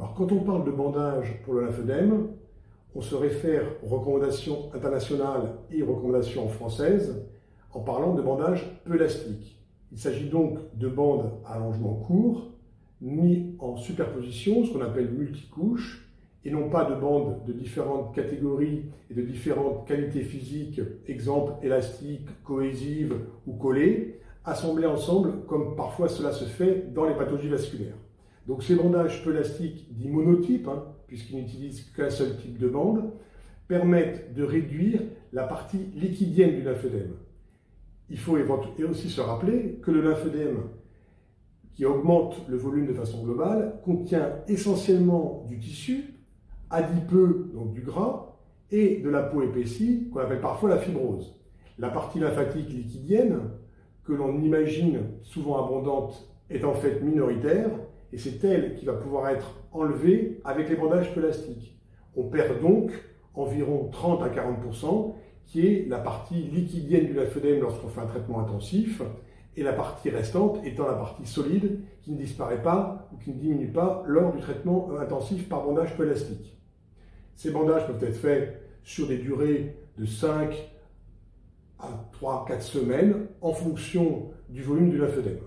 Alors, quand on parle de bandage pour le lymphodème, on se réfère aux recommandations internationales et aux recommandations françaises en parlant de bandage peu élastique. Il s'agit donc de bandes à allongement court, mis en superposition, ce qu'on appelle multicouches, et non pas de bandes de différentes catégories et de différentes qualités physiques, exemple élastique, cohésive ou collée, assemblées ensemble comme parfois cela se fait dans les pathologies vasculaires. Donc ces bandages peu élastiques, dits monotypes, puisqu'ils n'utilisent qu'un seul type de bande, permettent de réduire la partie liquidienne du lymphodème. Il faut aussi se rappeler que le lymphodème, qui augmente le volume de façon globale, contient essentiellement du tissu, adipeux, donc du gras, et de la peau épaissie, qu'on appelle parfois la fibrose. La partie lymphatique liquidienne, que l'on imagine souvent abondante, est en fait minoritaire, et c'est elle qui va pouvoir être enlevée avec les bandages peu élastiques. On perd donc environ 30 à 40%, qui est la partie liquidienne du lymphodème lorsqu'on fait un traitement intensif, et la partie restante étant la partie solide qui ne disparaît pas ou qui ne diminue pas lors du traitement intensif par bandage peu élastique. Ces bandages peuvent être faits sur des durées de 5 à 3-4 semaines en fonction du volume du lymphodème.